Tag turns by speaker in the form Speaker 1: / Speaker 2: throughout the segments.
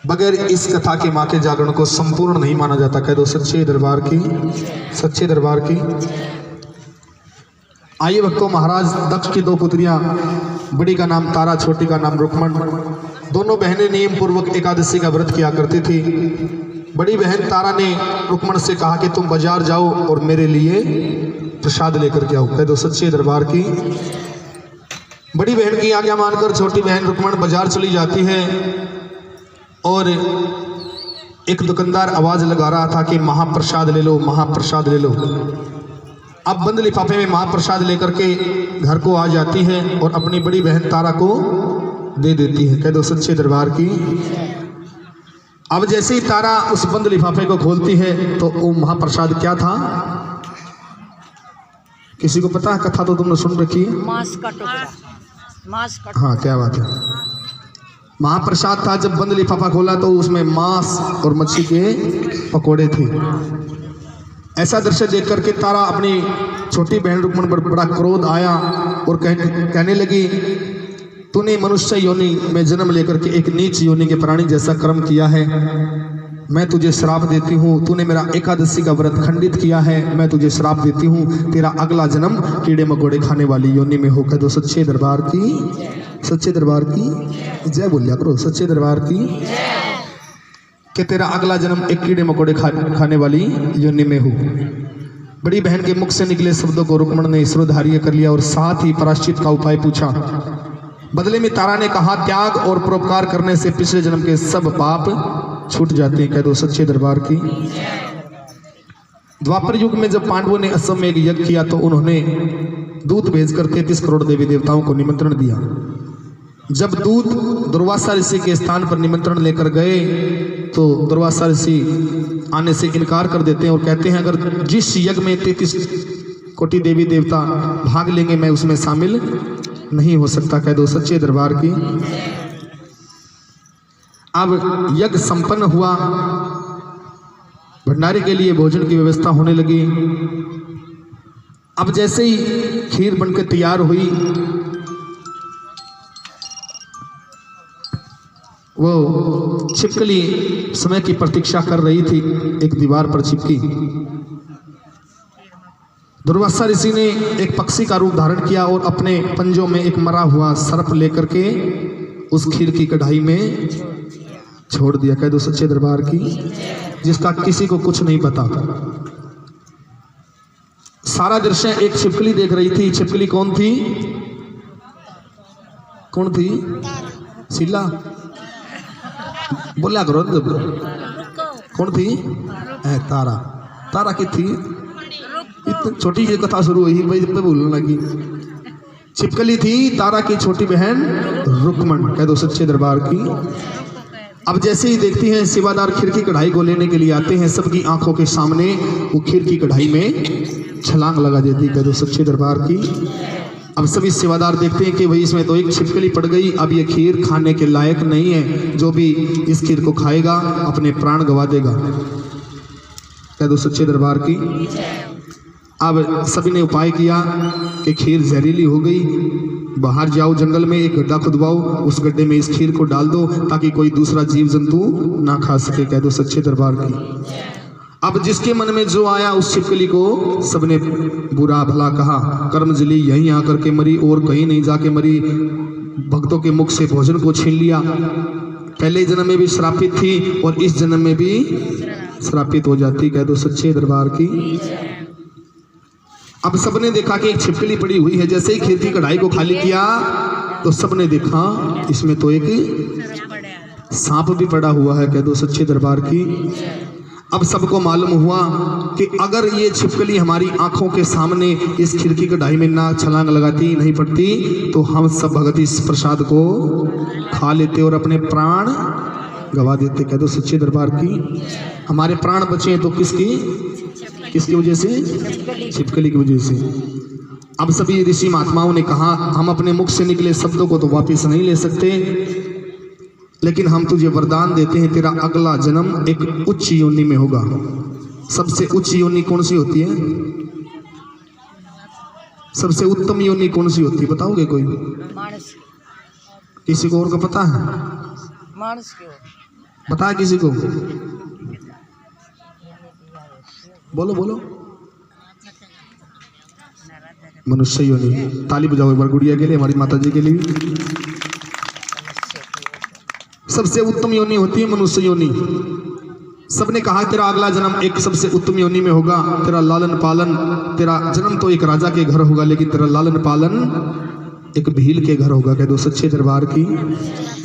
Speaker 1: बगैर इस कथा के माँ के जागरण को संपूर्ण नहीं माना जाता। कह दो सच्चे दरबार की, सच्चे दरबार की। आइए भक्तों, महाराज दक्ष की 2 पुत्रियां, बड़ी का नाम तारा, छोटी का नाम रुक्मण, दोनों बहनें नियम पूर्वक एकादशी का व्रत किया करती थी। बड़ी बहन तारा ने रुक्मण से कहा कि तुम बाजार जाओ और मेरे लिए प्रसाद लेकर के आओ। कह दो सच्चे दरबार की। बड़ी बहन की आज्ञा मानकर छोटी बहन रुक्मण बाजार चली जाती है और एक दुकानदार आवाज लगा रहा था कि महाप्रसाद ले लो, महाप्रसाद ले लो। अब बंद लिफाफे में महाप्रसाद लेकर के घर को आ जाती है और अपनी बड़ी बहन तारा को दे देती है। कह दो सच्चे दरबार की। अब जैसे ही तारा उस बंद लिफाफे को खोलती है तो वो महाप्रसाद क्या था? किसी को पता है? कथा तो तुमने सुन रखी है।
Speaker 2: मांस का टुकड़ा, मांस का।
Speaker 1: हाँ, क्या बात है। महाप्रसाद था। जब बंद लिफाफा खोला तो उसमें मांस और मच्छी के पकोड़े थे। ऐसा दृश्य देख करके तारा, अपनी छोटी बहन रुक्मण पर बड़ा क्रोध आया और कहने लगी, तूने मनुष्य योनि में जन्म लेकर के एक नीच योनि के प्राणी जैसा कर्म किया है। मैं तुझे श्राप देती हूँ। तूने मेरा एकादशी का व्रत खंडित किया है। मैं तुझे श्राप देती हूँ, तेरा अगला जन्म कीड़े मकोड़े खाने वाली योनि में हो। कह दो सच्चे दरबार की, सच्चे दरबार की जय बोलिया करो। सच्चे दरबार की। कि तेरा अगला जन्म एक कीड़े मकोड़े खाने वाली योनि में हो। बड़ी बहन के मुख से निकले शब्दों को रुक्मण ने ईश्वरधार्य कर लिया और साथ ही प्रायश्चित का उपाय पूछा। बदले में तारा ने कहा, त्याग और परोपकार करने से पिछले जन्म के सब पाप छूट जाते हैं। कह दो सच्चे दरबार की। द्वापर युग में जब पांडवों ने असम में एक यज्ञ किया तो उन्होंने दूत भेजकर 33 करोड़ देवी देवताओं को निमंत्रण दिया। जब दूत दुर्वासा ऋषि के स्थान पर निमंत्रण लेकर गए तो दुर्वासा ऋषि आने से इनकार कर देते हैं और कहते हैं, अगर जिस यज्ञ में 33 कोटि देवी देवता भाग लेंगे मैं उसमें शामिल नहीं हो सकता। कह दो सच्चे दरबार की। अब यज्ञ संपन्न हुआ, भंडारे के लिए भोजन की व्यवस्था होने लगी। अब जैसे ही खीर बनकर तैयार हुई, वो छिपकली समय की प्रतीक्षा कर रही थी, एक दीवार पर चिपकी। दुर्वासा ऋषि ने एक पक्षी का रूप धारण किया और अपने पंजों में एक मरा हुआ सर्प लेकर के उस खीर की कढ़ाई में छोड़ दिया। कह दो सच्चे दरबार की। जिसका किसी को कुछ नहीं पता। सारा दृश्य एक छिपकली देख रही थी। छिपकली कौन थी? कौन थी? शीला बोला करो। कौन थी? तारा। तारा की थी। इतनी छोटी सी कथा शुरू हुई, भाई पे बोलने लगी। छिपकली थी तारा की छोटी बहन रुक्मण। कह दो सच्चे दरबार की। अब जैसे ही देखती हैं सेवादार खीर की कढ़ाई को लेने के लिए आते हैं, सबकी आंखों के सामने वो खीर की कढ़ाई में छलांग लगा देती। कह दो सच्चे दरबार की। अब सभी सेवादार देखते हैं कि भाई इसमें तो एक छिपकली पड़ गई, अब ये खीर खाने के लायक नहीं है। जो भी इस खीर को खाएगा अपने प्राण गंवा देगा। कह दो सच्चे दरबार की। अब सभी ने उपाय किया कि खीर जहरीली हो गई, बाहर जाओ जंगल में एक गड्ढा खुदवाओ, उस गड्ढे में इस खीर को डाल दो ताकि कोई दूसरा जीव जंतु ना खा सके। कह दो सच्चे दरबार की। अब जिसके मन में जो आया उस छिपकली को सबने बुरा भला कहा। कर्मजली यहीं आकर के मरी और कहीं नहीं जाके मरी। भक्तों के मुख से भोजन को छीन लिया। पहले जन्म में भी श्रापित थी और इस जन्म में भी श्रापित हो जाती। कह दो सच्चे दरबार की। अब सबने देखा कि एक छिपकली पड़ी हुई है। जैसे ही खीर की कढ़ाई को खाली किया तो सबने देखा इसमें तो एक सांप भी पड़ा हुआ है। कह दो सच्चे दरबार की। अब सबको मालूम हुआ कि अगर ये छिपकली हमारी आंखों के सामने इस खीर की कढ़ाई में ना छलांग लगाती, नहीं पड़ती, तो हम सब भगत इस प्रसाद को खा लेते और अपने प्राण गवा देते। कह दो सच्चे दरबार की। हमारे प्राण बचे तो किसकी वजह से? छिपकली की वजह से। अब सभी ऋषि महात्माओं ने कहा, हम अपने मुख से निकले शब्दों को तो वापस नहीं ले सकते, लेकिन हम तुझे वरदान देते हैं, तेरा अगला जन्म एक उच्च योनि में होगा। सबसे उच्च योनि कौन सी होती है? सबसे उत्तम योनि कौन सी होती है बताओगे कोई?
Speaker 2: मानस।
Speaker 1: किसी को और को पता है?
Speaker 2: मानस
Speaker 1: बताया किसी को? बोलो बोलो। मनुष्य योनि। ताली बजाओ एक बार गुड़िया के लिए, हमारी माता जी के लिए। सबसे उत्तम योनि होती है मनुष्य योनि। सबने कहा तेरा अगला जन्म एक सबसे उत्तम योनि में होगा, तेरा लालन पालन, तेरा जन्म तो एक राजा के घर होगा लेकिन तेरा लालन पालन एक भील के घर होगा। कह दो सच्चे दरबार की,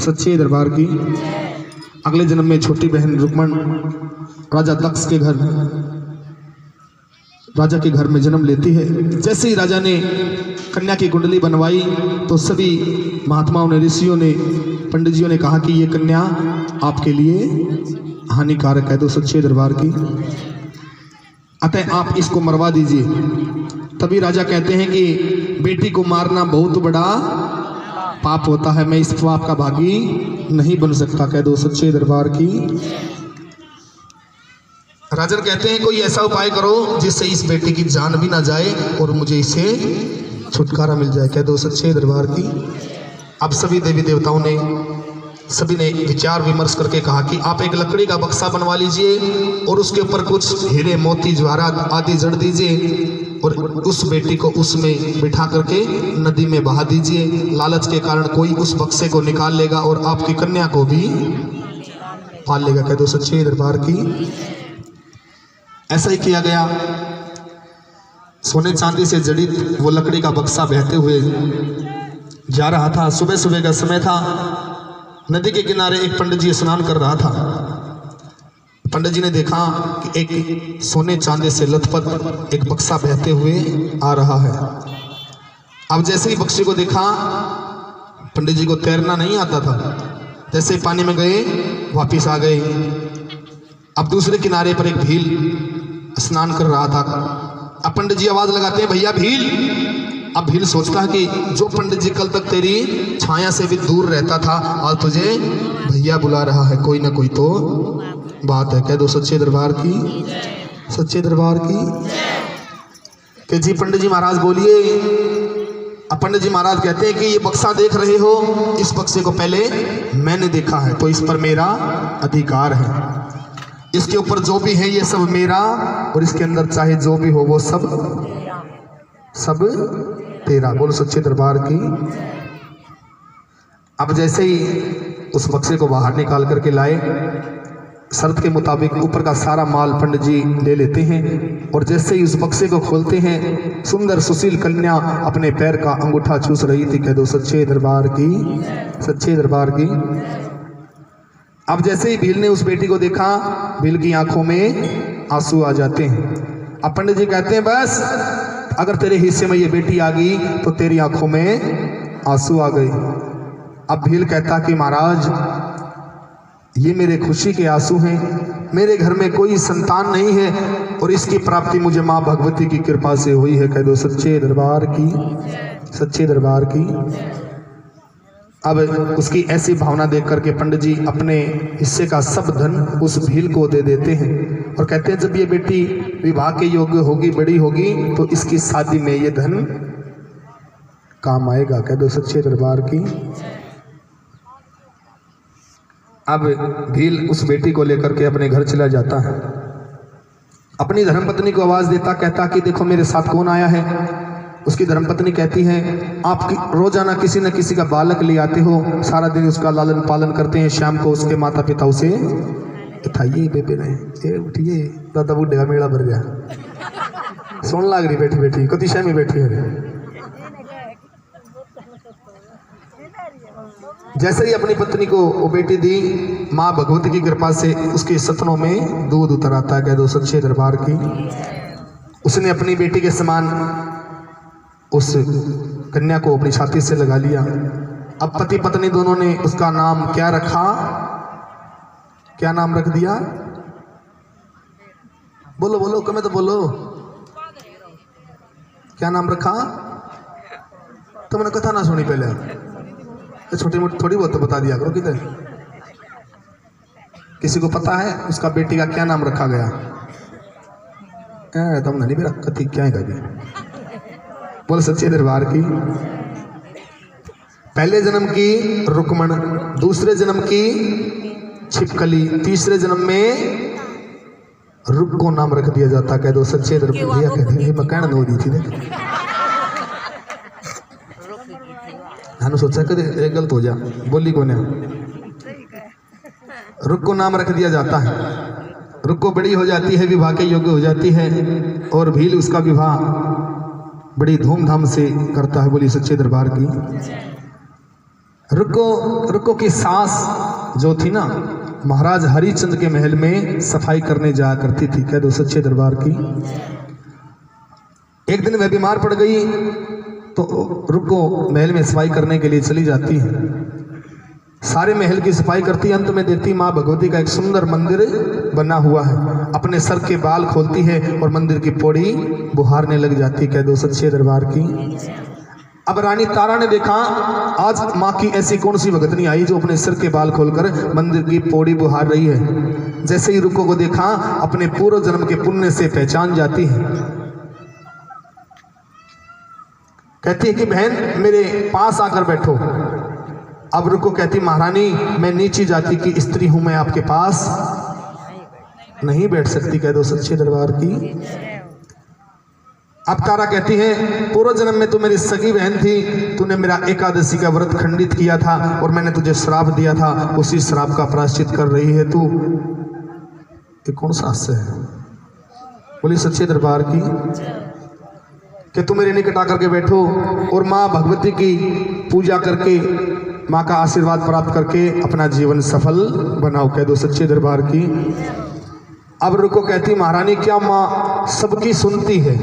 Speaker 1: सच्चे दरबार की। अगले जन्म में छोटी बहन रुक्मण राजा दक्ष के घर, राजा के घर में जन्म लेती है। जैसे ही राजा ने कन्या की कुंडली बनवाई तो सभी महात्माओं ने, ऋषियों ने, पंडित जियों ने कहा कि ये कन्या आपके लिए हानिकारक है। तो सच्चे दरबार की, अतः आप इसको मरवा दीजिए। तभी राजा कहते हैं कि बेटी को मारना बहुत बड़ा पाप होता है, मैं इस पाप का भागी नहीं बन सकता। कह दो सच्चे दरबार की। राजन कहते हैं कोई ऐसा उपाय करो जिससे इस बेटी की जान भी ना जाए और मुझे इसे छुटकारा मिल जाए। कह दो सच्चे दरबार की। अब सभी देवी देवताओं ने, सभी ने विचार विमर्श करके कहा कि आप एक लकड़ी का बक्सा बनवा लीजिए और उसके ऊपर कुछ हीरे मोती जवाहरात आदि जड़ दीजिए और उस बेटी को उसमें बिठा करके नदी में बहा दीजिए। लालच के कारण कोई उस बक्से को निकाल लेगा और आपकी कन्या को भी पाल लेगा। कह दो सच्चे दरबार की। ऐसा ही किया गया। सोने चांदी से जड़ित वो लकड़ी का बक्सा बहते हुए जा रहा था। सुबह सुबह का समय था। नदी के किनारे एक पंडित जी स्नान कर रहा था। पंडित जी ने देखा कि एक सोने चांदी से लथपथ एक बक्सा बहते हुए आ रहा है। अब जैसे ही बक्से को देखा, पंडित जी को तैरना नहीं आता था, जैसे ही पानी में गए वापिस आ गए। अब दूसरे किनारे पर एक भील स्नान कर रहा था। अब पंडित जी आवाज लगाते हैं, भैया भील। अब भील सोचता है कि जो पंडित जी कल तक तेरी छाया से भी दूर रहता था, आज तुझे भैया बुला रहा है, कोई ना कोई तो बात है। कह दो सच्चे दरबार की, सच्चे दरबार की। कि जी पंडित जी महाराज बोलिए। अब पंडित जी महाराज कहते हैं कि ये बक्सा देख रहे हो, इस बक्से को पहले मैंने देखा है तो इस पर मेरा अधिकार है। इसके ऊपर जो भी है ये सब मेरा और इसके अंदर चाहे जो भी हो वो सब तेरा। बोलो सच्चे दरबार की। अब जैसे ही उस बक्से को बाहर निकाल करके लाए, शर्त के मुताबिक ऊपर का सारा माल पंडित जी ले लेते हैं और जैसे ही उस बक्से को खोलते हैं, सुंदर सुशील कन्या अपने पैर का अंगूठा चूस रही थी। कह दो सच्चे दरबार की, सच्चे दरबार की। अब जैसे ही भील ने उस बेटी को देखा, भील की आंखों में आंसू आ जाते हैं। अब पंडित जी कहते हैं बस अगर तेरे हिस्से में ये बेटी आ गई तो तेरी आंखों में आंसू आ गए। अब भील कहता कि महाराज ये मेरे खुशी के आंसू हैं, मेरे घर में कोई संतान नहीं है और इसकी प्राप्ति मुझे माँ भगवती की कृपा से हुई है। कह दो सच्चे दरबार की, सच्चे दरबार की। अब उसकी ऐसी भावना देख करके पंडित जी अपने हिस्से का सब धन उस भील को दे देते हैं और कहते हैं जब ये बेटी विवाह के योग्य होगी, बड़ी होगी, तो इसकी शादी में ये धन काम आएगा। कह दो सच्चे दरबार की। अब भील उस बेटी को लेकर के अपने घर चला जाता है। अपनी धर्मपत्नी को आवाज देता, कहता कि देखो मेरे साथ कौन आया है। उसकी धर्मपत्नी कहती है आप रोजाना किसी न किसी का बालक ले आते हो, सारा दिन उसका लालन पालन करते हैं, शाम को उसके माता पिता उसे उठाइए बेबे ने ये उठिए, दादा बुढ़े का मेला भर गया। सोन लाग रही बैठी बैठी, कति शह में बैठी है। जैसे ही अपनी पत्नी को वो बेटी दी, माँ भगवती की कृपा से उसके सपनों में दूध उतर आता है। कह दो सच्चे दरबार की। उसने अपनी बेटी के समान उस कन्या को अपनी छाती से लगा लिया। अब पति पत्नी दोनों ने उसका नाम क्या रखा? क्या नाम रख दिया? बोलो बोलो, कमे तो बोलो। क्या नाम रखा? तुमने कथा ना सुनी पहले, छोटी मोटी थोड़ी बहुत तो बता दिया करो। किधर किसी को पता है उसका बेटी का क्या नाम रखा गया? तुमने नहीं मेरा कथी क्या है कभी। बोल सच्चे दरबार की। पहले जन्म की रुक्मण, दूसरे जन्म की छिपकली। तीसरे जन्म में रुक्को नाम रख दिया जाता। कह दो सच्चे दरबार कहते मैं कहना हो रही थी हाँ सोचा कदे गलत हो जा बोली को रुक्को नाम रख दिया जाता है। रुक्को बड़ी हो जाती है, विवाह के योग्य हो जाती है और भील उसका विवाह बड़ी धूमधाम से करता है। बोली सच्चे दरबार की। रुक्को की सास जो थी ना, महाराज हरिचंद के महल में सफाई करने जाया करती थी। कह दो सच्चे दरबार की। एक दिन वह बीमार पड़ गई तो रुक्को महल में सफाई करने के लिए चली जाती है। सारे महल की सफाई करती, अंत में देखती माँ भगवती का एक सुंदर मंदिर बना हुआ है। अपने सर के बाल खोलती है और मंदिर की पौड़ी बुहारने लग जाती। कह दो सच्चे दरबार की। अब रानी तारा ने देखा आज माँ की ऐसी कौन सी भगतनी आई जो अपने सिर के बाल खोलकर मंदिर की पौड़ी बुहार रही है। जैसे ही रुक्को को देखा अपने पूर्व जन्म के पुण्य से पहचान जाती है। कहती है कि बहन मेरे पास आकर बैठो। अब रुक्को कहती महारानी मैं नीची जाति की स्त्री हूं, मैं आपके पास नहीं बैठ सकती। कह दो सच्चे दरबार की। अब तारा कहती है पूर्व जन्म में तू मेरी सगी बहन थी, तूने मेरा एकादशी का व्रत खंडित किया था और मैंने तुझे श्राप दिया था, उसी श्राप का प्रायश्चित कर रही है तू। ये कौन सा हास्य है? बोली सच्चे दरबार की कि तू मेरे निकट आकर के बैठो और माँ भगवती की पूजा करके माँ का आशीर्वाद प्राप्त करके अपना जीवन सफल बनाओ। कह दो सच्चे दरबार की। अब रुको कहती महारानी क्या माँ सबकी सुनती है?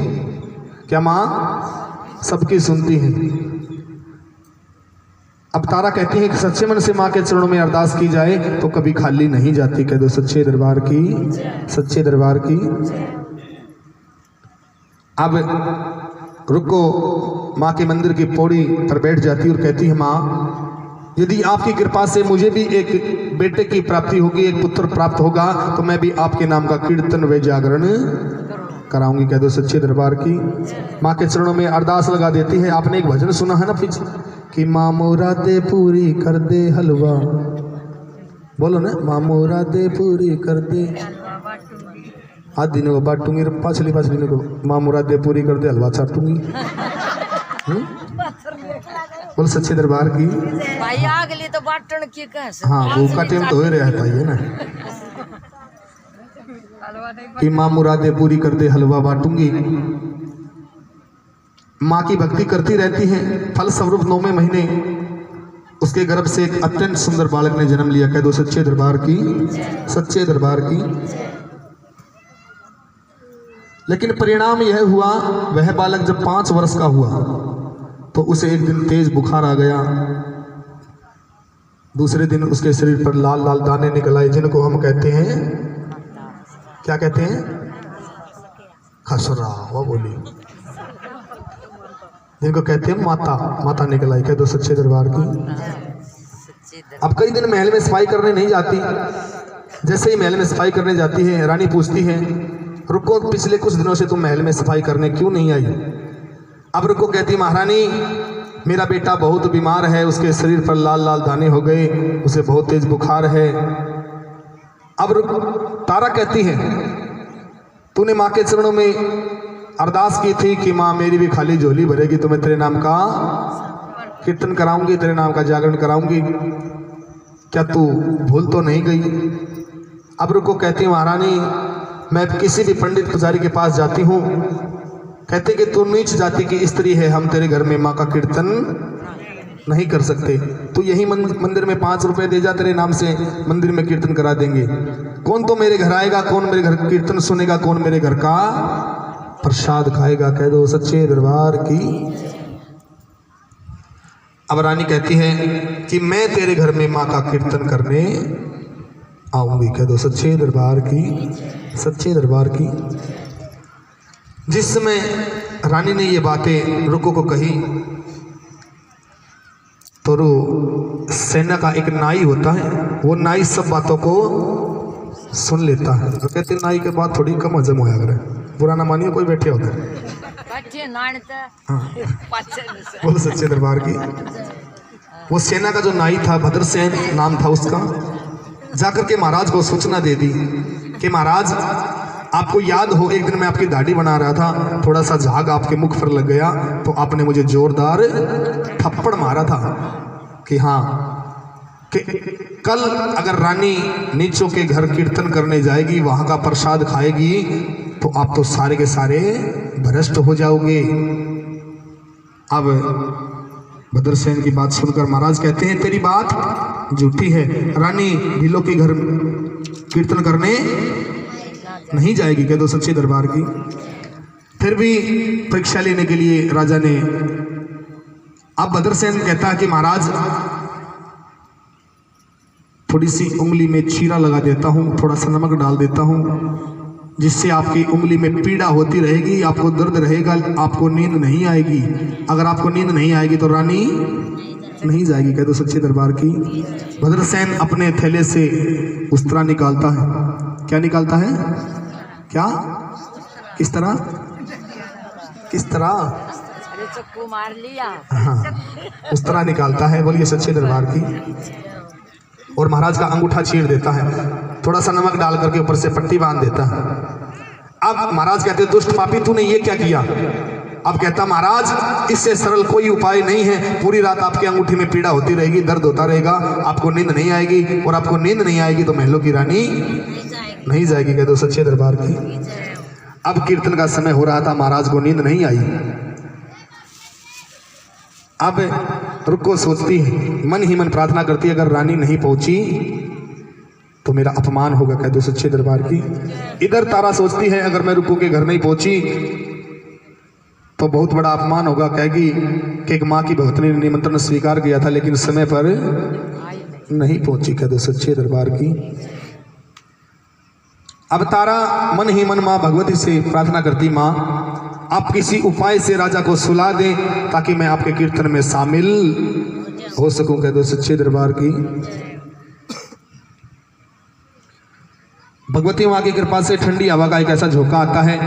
Speaker 1: क्या माँ सबकी सुनती है? अब तारा कहती है कि सच्चे मन से माँ के चरणों में अरदास की जाए तो कभी खाली नहीं जाती। कह दो सच्चे दरबार की। सच्चे दरबार की। अब रुको माँ के मंदिर की पौड़ी पर बैठ जाती और कहती है माँ यदि आपकी कृपा से मुझे भी एक बेटे की प्राप्ति होगी, एक पुत्र प्राप्त होगा तो मैं भी आपके नाम का कीर्तन व जागरण कराऊंगी। कह दो सच्चे दरबार की। माँ के चरणों में अरदास लगा देती है। आपने एक भजन सुना है ना पीछे कि माँ मुरादे पूरी कर दे हलवा, बोलो ना माँ मुरादे पूरी कर दे, आज दिनों को बांटूंगी, पाछली दिनों को माँ मुरादे पूरी कर दे हलवा चाटूंगी। बोल सच्चे दरबार की।
Speaker 2: भाई आग लिए तो बाटन की कैसे?
Speaker 1: हाँ भूख का टाइम तो हो रहा था ये ना कि माँ मुरादे पूरी कर दे हलवा बांटूंगी। माँ की भक्ति करती रहती है। फल स्वरूप 9वें महीने उसके गर्भ से एक अत्यंत सुंदर बालक ने जन्म लिया। कह दो सच्चे दरबार की। सच्चे दरबार की। लेकिन परिणाम यह हुआ वह बालक जब 5 वर्ष का हुआ तो उसे एक दिन तेज बुखार आ गया। दूसरे दिन उसके शरीर पर लाल लाल दाने निकल आए जिनको हम कहते हैं, क्या कहते हैं? खसरा। वो बोली जिनको कहते हैं माता निकल आई। कह दो सच्चे दरबार की। अब कई दिन महल में सफाई करने नहीं जाती। जैसे ही महल में सफाई करने जाती है रानी पूछती है रुको पिछले कुछ दिनों से तुम महल में सफाई करने क्यों नहीं आई? अब रुको कहती महारानी मेरा बेटा बहुत बीमार है, उसके शरीर पर लाल लाल दाने हो गए, उसे बहुत तेज बुखार है। अब तारा कहती है तूने माँ के चरणों में अरदास की थी कि माँ मेरी भी खाली झोली भरेगी तो मैं तेरे नाम का कीर्तन कराऊंगी, तेरे नाम का जागरण कराऊंगी, क्या तू भूल तो नहीं गई? अब रुको कहती महारानी मैं किसी भी पंडित पुजारी के पास जाती हूँ, कहते कि तू नीच जाति की स्त्री है, हम तेरे घर में माँ का कीर्तन नहीं कर सकते, तू यही मंदिर में 5 रुपए दे जा, तेरे नाम से मंदिर में कीर्तन करा देंगे। कौन तो मेरे घर आएगा, कौन मेरे घर कीर्तन सुनेगा, कौन मेरे घर का प्रसाद खाएगा? कह दो सच्चे दरबार की। अब रानी कहती है कि मैं तेरे घर में माँ का कीर्तन करने आऊंगी। कह दो सच्चे दरबार की। सच्चे दरबार की। जिस समय रानी ने ये बातें रुको को कही तो सेना का एक नाई होता है, वो नाई सब बातों को सुन लेता है। तो कहते नाई के बाद थोड़ी कम हजम होया करे, बुरा ना मानिए कोई बैठे होता है। हाँ। बोल सच्चे दरबार की। वो सेना का जो नाई था भद्रसेन नाम था उसका। जाकर के महाराज को सूचना दे दी कि महाराज आपको याद हो एक दिन मैं आपकी दाढ़ी बना रहा था, थोड़ा सा झाग आपके मुख पर लग गया तो आपने मुझे जोरदार थप्पड़ मारा था कि हाँ कि कल अगर रानी नीचों के घर कीर्तन करने जाएगी, वहां का प्रसाद खाएगी तो आप तो सारे के सारे भ्रष्ट हो जाओगे। अब भद्रसेन की बात सुनकर महाराज कहते हैं तेरी बात झूठी है, रानी भीलों के घर कीर्तन करने नहीं जाएगी, कह दो सच्चे दरबार की। फिर भी परीक्षा लेने के लिए राजा ने, अब भद्रसेन कहता है कि महाराज थोड़ी सी उंगली में चीरा लगा देता हूँ, थोड़ा सा नमक डाल देता हूँ, जिससे आपकी उंगली में पीड़ा होती रहेगी, आपको दर्द रहेगा, आपको नींद नहीं आएगी। अगर आपको नींद नहीं आएगी तो रानी नहीं जाएगी, कह दो सच्चे दरबार की। भद्रसेन अपने थैले से उस्तरा निकालता है। क्या निकालता है? क्या? किस तरह? किस तरह?
Speaker 2: अरे चक्कू मार लिया।
Speaker 1: हाँ, उस्तरा निकालता है। बोलिए सच्चे दरबार की। और महाराज का अंगूठा चीर देता है, थोड़ा सा नमक डाल करके ऊपर से पट्टी बांध देता है। अब महाराज कहते दुष्ट पापी तूने ये क्या किया? अब कहता महाराज इससे सरल कोई उपाय नहीं है, पूरी रात आपके अंगूठे में पीड़ा होती रहेगी, दर्द होता रहेगा, आपको नींद नहीं आएगी, और आपको नींद नहीं आएगी तो महलों की रानी नहीं जाएगी, कह दो सच्चे दरबार की। अब कीर्तन का समय हो रहा था, महाराज को नींद नहीं आई। अब रुको सोचती है, मन ही मन प्रार्थना करती है, अगर रानी नहीं पहुंची तो मेरा अपमान होगा, कह दो सच्चे दरबार की। इधर तारा सोचती है अगर मैं रुको के घर नहीं पहुंची तो बहुत बड़ा अपमान होगा, कहेगी कि एक माँ की भगतनी ने निमंत्रण स्वीकार किया था लेकिन समय पर नहीं पहुंची, कह दो सच्चे दरबार की। अब तारा मन ही मन माँ भगवती से प्रार्थना करती, माँ आप किसी उपाय से राजा को सुला दें ताकि मैं आपके कीर्तन में शामिल हो सकूं, कह दो सच्चे दरबार की। भगवती माँ की कृपा से ठंडी हवा का एक ऐसा झोंका आता है,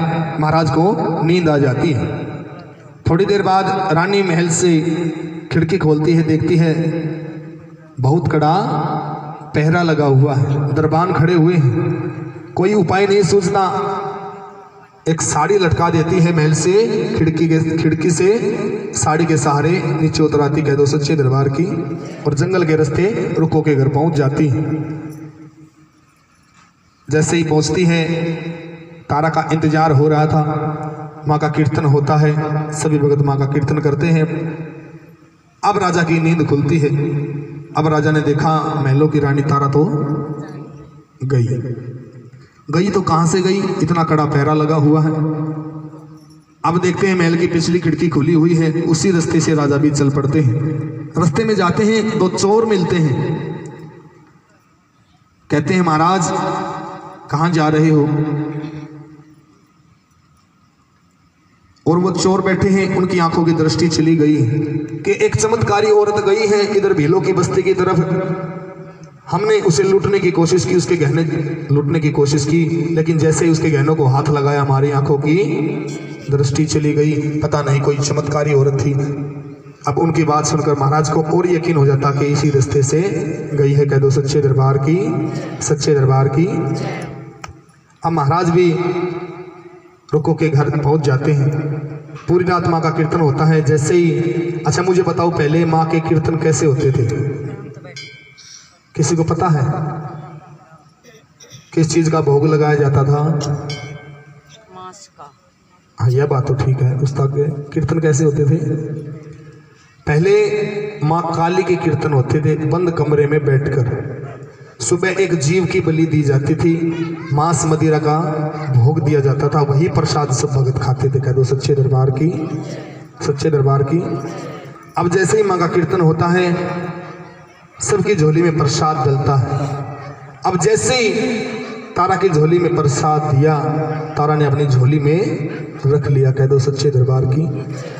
Speaker 1: महाराज को नींद आ जाती है। थोड़ी देर बाद रानी महल से खिड़की खोलती है, देखती है बहुत कड़ा पहरा लगा हुआ है, दरबान खड़े हुए हैं, कोई उपाय नहीं सूझता। एक साड़ी लटका देती है महल से, खिड़की से साड़ी के सहारे नीचे उतराती, कह दो सच्चे दरबार की, और जंगल के रास्ते रुको के घर पहुंच जाती है। जैसे ही पहुंचती है, तारा का इंतजार हो रहा था, माँ का कीर्तन होता है, सभी भगत माँ का कीर्तन करते हैं। अब राजा की नींद खुलती है। अब राजा ने देखा महलों की रानी तारा तो गई तो कहां से गई? इतना कड़ा पहरा लगा हुआ है। अब देखते हैं महल की पिछली खिड़की खुली हुई है, उसी रास्ते से राजा भी चल पड़ते हैं। रास्ते में जाते हैं, दो चोर मिलते हैं, कहते हैं महाराज कहां जा रहे हो? और वो चोर बैठे हैं, उनकी आंखों की दृष्टि चली गई कि एक चमत्कारी औरत गई है इधर भीलों की बस्ती की तरफ, हमने उसे लूटने की कोशिश की, उसके गहने लूटने की कोशिश की, लेकिन जैसे ही उसके गहनों को हाथ लगाया हमारी आंखों की दृष्टि चली गई, पता नहीं कोई चमत्कारी औरत थी। अब उनकी बात सुनकर महाराज को और यकीन हो जाता कि इसी रास्ते से गई है, कह दो सच्चे दरबार की, सच्चे दरबार की। अब महाराज भी रुको के घर पहुंच जाते हैं। पूरी रात माँ का कीर्तन होता है। जैसे ही, अच्छा मुझे बताओ पहले माँ के कीर्तन कैसे होते थे? किसी को पता है किस चीज का भोग लगाया जाता था?
Speaker 2: मांस का।
Speaker 1: हाँ यह बात तो ठीक है। उस्ताद के कीर्तन कैसे होते थे? पहले माँ काली के कीर्तन होते थे बंद कमरे में बैठकर। सुबह एक जीव की बलि दी जाती थी, मांस मदिरा का भोग दिया जाता था, वही प्रसाद सब भगत खाते थे, कह दो सच्चे दरबार की, सच्चे दरबार की। अब जैसे ही माँ का कीर्तन होता है, सबकी झोली में प्रसाद डलता है। अब जैसे ही तारा की झोली में प्रसाद दिया, तारा ने अपनी झोली में रख लिया, कह दो सच्चे दरबार की।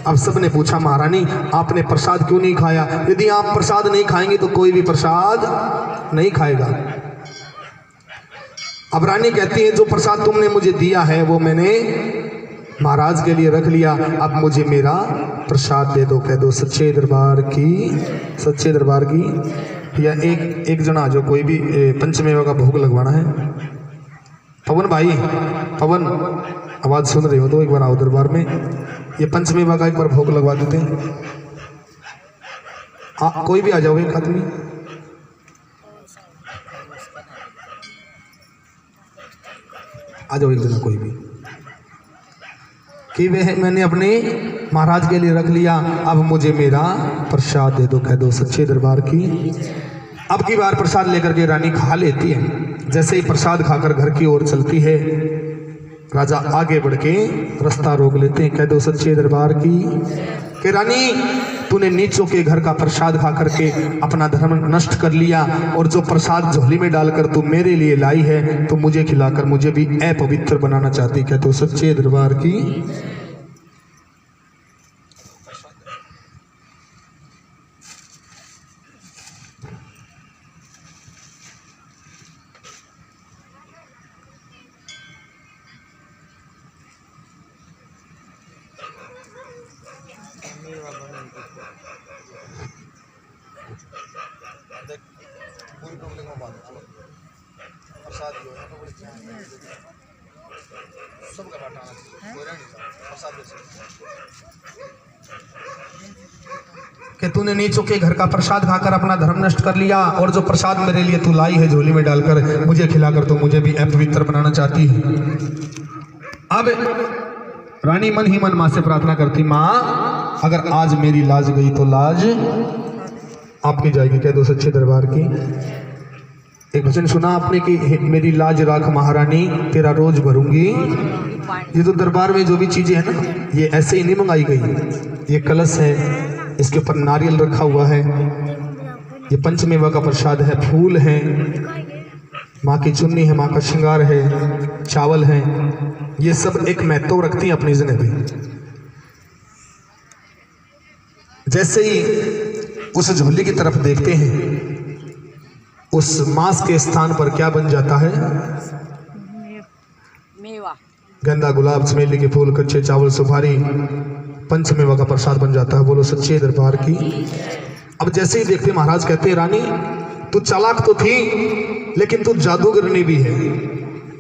Speaker 1: अब सबने पूछा महारानी आपने प्रसाद क्यों नहीं खाया? यदि आप प्रसाद नहीं खाएंगे तो कोई भी प्रसाद नहीं खाएगा। अब रानी कहती है जो प्रसाद तुमने मुझे दिया है वो मैंने महाराज के लिए रख लिया, अब मुझे मेरा प्रसाद दे दो, कह दो सच्चे दरबार की, सच्चे दरबार की। या एक जना जो कोई भी पंचमेवा का भोग लगवाना है। पवन भाई, पवन आवाज़ सुन रहे हो तो एक बार आओ दरबार में, ये पंचमेवा का एक बार भोग लगवा देते हैं। कोई भी आ जाओ, एक आदमी। आ जाओ एक जना कोई भी, कि वह मैंने अपने महाराज के लिए रख लिया, अब मुझे मेरा प्रसाद दे दो, कह दो सच्चे दरबार की। अब की बार प्रसाद लेकर के रानी खा लेती है। जैसे ही प्रसाद खाकर घर की ओर चलती है, राजा आगे बढ़ के रास्ता रोक लेते हैं, कह दो सच्चे दरबार की। कि रानी, तूने नीचों के घर का प्रसाद खा करके अपना धर्म नष्ट कर लिया, और जो प्रसाद झोली में डालकर तू मेरे लिए लाई है तो मुझे खिलाकर मुझे भी अपवित्र बनाना चाहती, कह दो सच्चे दरबार की। कि तूने नीचों के घर का प्रसाद खाकर अपना धर्म नष्ट कर लिया, और जो प्रसाद मेरे लिए तू लाई है झोली में डालकर मुझे खिलाकर तो मुझे भी अपवित्र बनाना चाहती है। अब रानी मन ही मन माँ से प्रार्थना करती, माँ अगर आज मेरी लाज गई तो लाज आपकी जाएगी, कह दो सच्चे दरबार की। एक वचन सुना आपने कि मेरी लाज राख महारानी, तेरा रोज भरूंगी। ये तो दरबार में जो भी चीजें है ना, ये ऐसे ही नहीं मंगाई गई। ये कलश है, इसके ऊपर नारियल रखा हुआ है, ये पंचमेवा का प्रसाद है, फूल है, माँ की चुन्नी है, माँ का श्रृंगार है, चावल है, ये सब एक महत्व रखती है अपनी जगह पे। जैसे ही उस झोली की तरफ देखते हैं, उस मांस के स्थान पर क्या बन जाता है?
Speaker 2: मेवा,
Speaker 1: गेंदा, गुलाब, चमेली के फूल, कच्चे चावल, सुपारी, पंचमेवा का प्रसाद बन जाता है। बोलो सच्चे दरबार की। अब जैसे ही देखते महाराज कहते हैं, रानी तू चालाक तो थी लेकिन तू जादूगरनी भी है।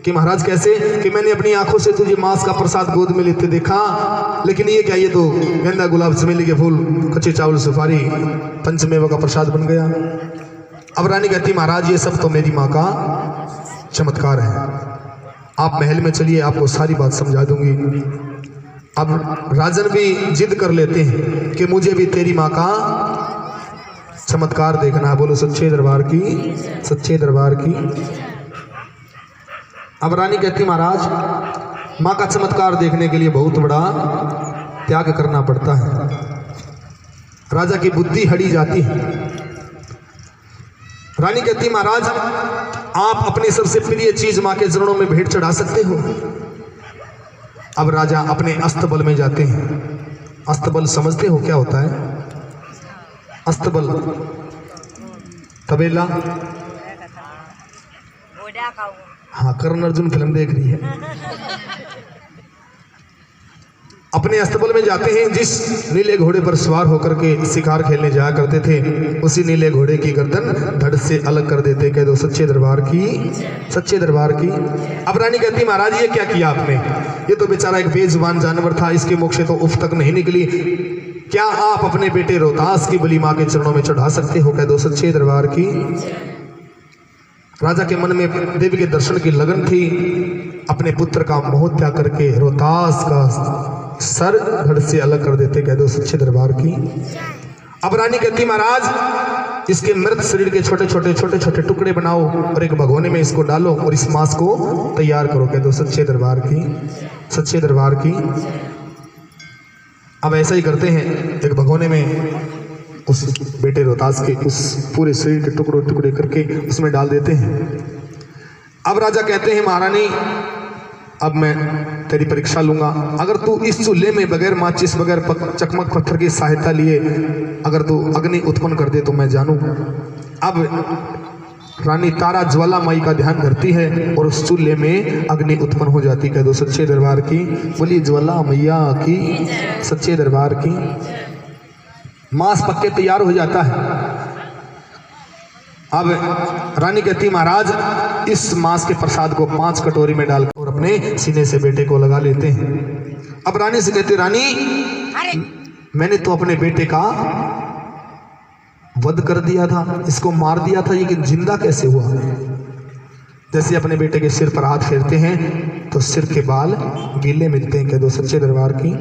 Speaker 1: कि महाराज कैसे? कि मैंने अपनी आंखों से तुझे मांस का प्रसाद गोद में लेते देखा, लेकिन ये क्या, ये तो गेंदा, गुलाब, चमेली के फूल, कच्चे चावल, सुपारी, पंचमेवा का प्रसाद बन गया। अब रानी कहती, महाराज ये सब तो मेरी माँ का चमत्कार है, आप महल में चलिए, आपको सारी बात समझा दूंगी। अब राजन भी जिद कर लेते हैं कि मुझे भी तेरी माँ का चमत्कार देखना है। बोलो सच्चे दरबार की, सच्चे दरबार की। अब रानी कहती, महाराज माँ का चमत्कार देखने के लिए बहुत बड़ा त्याग करना पड़ता है। राजा की बुद्धि हड़ी जाती है। रानी कहती, महाराज आप अपनी सबसे प्रिय चीज माँ के चरणों में भेंट चढ़ा सकते हो। अब राजा अपने अस्तबल में जाते हैं। अस्तबल समझते हो क्या होता है? अस्तबल तबेला। हाँ, कर्ण अर्जुन फिल्म देख रही है। अपने अस्तबल में जाते हैं। जिस नीले घोड़े पर सवार होकर के शिकार खेलने जाया करते थे, उसी नीले घोड़े की गर्दन धड़ से अलग कर देते। कह दो सच्चे दरबार की, सच्चे दरबार की। अब रानी कहती, महाराज ये क्या किया आपने? ये तो बेचारा एक बेजुबान जानवर था, इसके मुख से तो उफ तक नहीं निकली। क्या आप अपने बेटे रोहतास की बलि माँ के चरणों में चढ़ा सकते हो? कह दो सच्चे दरबार की। राजा के मन में देवी के दर्शन की लगन थी। अपने पुत्र का मोह त्याग करके रोहतास का सर धड़ से अलग कर देते। कह दो सच्चे दरबार की। अब रानी कहती, महाराज इसके मृत शरीर के छोटे छोटे टुकड़े बनाओ और एक भगोने में इसको डालो और इस मांस को तैयार करो। कह दो सच्चे दरबार की, सच्चे दरबार की। अब ऐसा ही करते हैं। एक भगोने में उस बेटे रोहतास के उस पूरे शरीर के टुकड़े करके उसमें डाल देते हैं। अब राजा कहते हैं, महारानी अब मैं तेरी परीक्षा लूंगा। अगर तू इस चूल्हे में बगैर माचिस, बगैर चकमक पत्थर की सहायता लिए अगर तू अग्नि उत्पन्न कर दे तो मैं जानूं। अब रानी तारा ज्वाला माई का ध्यान करती है और उस चूल्हे में अग्नि उत्पन्न हो जाती। कह दो सच्चे दरबार की। बोली ज्वाला मैया की, सच्चे दरबार की। मांस पक के तैयार हो जाता है। अब रानी कहती महाराज इस मांस के प्रसाद को 5 कटोरी में डालकर और अपने सीने से बेटे को लगा लेते हैं। अब रानी से कहती रानी मैंने तो अपने बेटे का वध कर दिया था, इसको मार दिया था, लेकिन जिंदा कैसे हुआ? जैसे अपने बेटे के सिर पर हाथ फेरते हैं तो सिर के बाल गीले मिलते हैं। कह दो सच्चे दरबार की।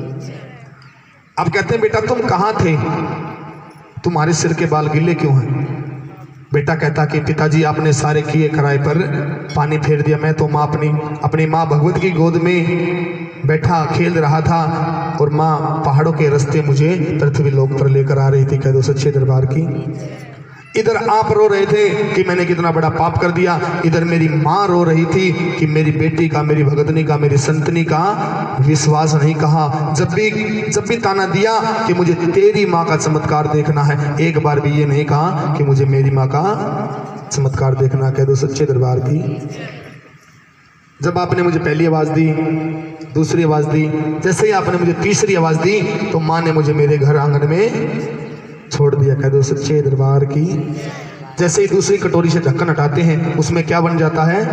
Speaker 1: अब कहते हैं बेटा तुम कहाँ थे, तुम्हारे सिर के बाल गीले क्यों हैं? बेटा कहता कि पिताजी आपने सारे किए कराए पर पानी फेर दिया। मैं तो माँ अपनी माँ भगवत की गोद में बैठा खेल रहा था और माँ पहाड़ों के रास्ते मुझे पृथ्वी लोक पर लेकर आ रही थी। कह दो सच्चे दरबार की। इधर आप रो रहे थे कि मैंने कितना बड़ा पाप कर दिया, इधर मेरी माँ रो रही थी कि मेरी बेटी का, मेरी भगतनी का, मेरी संतनी का विश्वास नहीं कहा। जब भी ताना दिया कि मुझे तेरी माँ का चमत्कार देखना है, एक बार भी ये नहीं कहा कि मुझे मेरी माँ का चमत्कार देखना। कह दो सच्चे दरबार की। जब आपने मुझे पहली आवाज दी, दूसरी आवाज दी, जैसे ही आपने मुझे तीसरी आवाज दी तो माँ ने मुझे मेरे घर आंगन में छोड़ दिया। कह दो सच्चे दरबार की। जैसे ही दूसरी कटोरी से ढक्कन हटाते हैं उसमें क्या बन जाता है?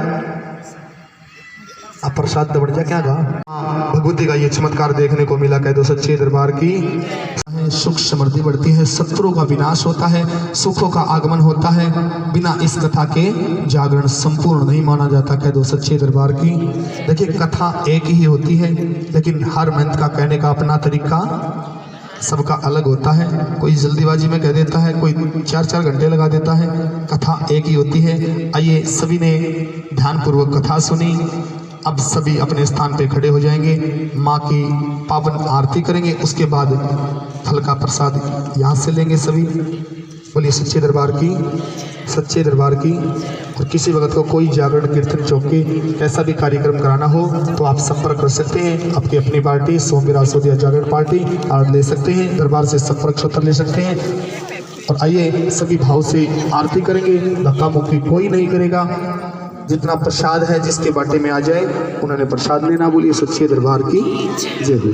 Speaker 1: अब प्रसाद बन जा क्या कहा? भगवती का ये चमत्कार देखने को मिला। कह दो सच्चे दरबार की। सुख समृद्धि बढ़ती है, शत्रुओं का विनाश होता है, सुखों का आगमन होता है। बिना इस कथा के जागरण संपूर्ण नहीं माना जाता। कह दो सच्चे दरबार की। देखिए कथा एक ही होती है लेकिन हर मंत्र का कहने का अपना तरीका सबका अलग होता है। कोई जल्दीबाजी में कह देता है, कोई 4-4 घंटे लगा देता है। कथा एक ही होती है। आइए सभी ने ध्यानपूर्वक कथा सुनी। अब सभी अपने स्थान पे खड़े हो जाएंगे, माँ की पावन आरती करेंगे, उसके बाद फल का प्रसाद यहाँ से लेंगे सभी। बोलिए सच्चे दरबार की, सच्चे दरबार की। और किसी वक्त को कोई जागरण कीर्तन चौकी कैसा भी कार्यक्रम कराना हो तो आप संपर्क कर सकते हैं। आपकी अपनी पार्टी सोमवीरा सोदिया जागरण पार्टी और ले सकते हैं, दरबार से संपर्क सूत्र ले सकते हैं। और आइए सभी भाव से आरती करेंगे, धक्का मुक्की कोई नहीं करेगा। जितना प्रसाद है जिसके बाटे में आ जाए उन्होंने प्रसाद लेना। बोलिए सच्चे दरबार की जय हो।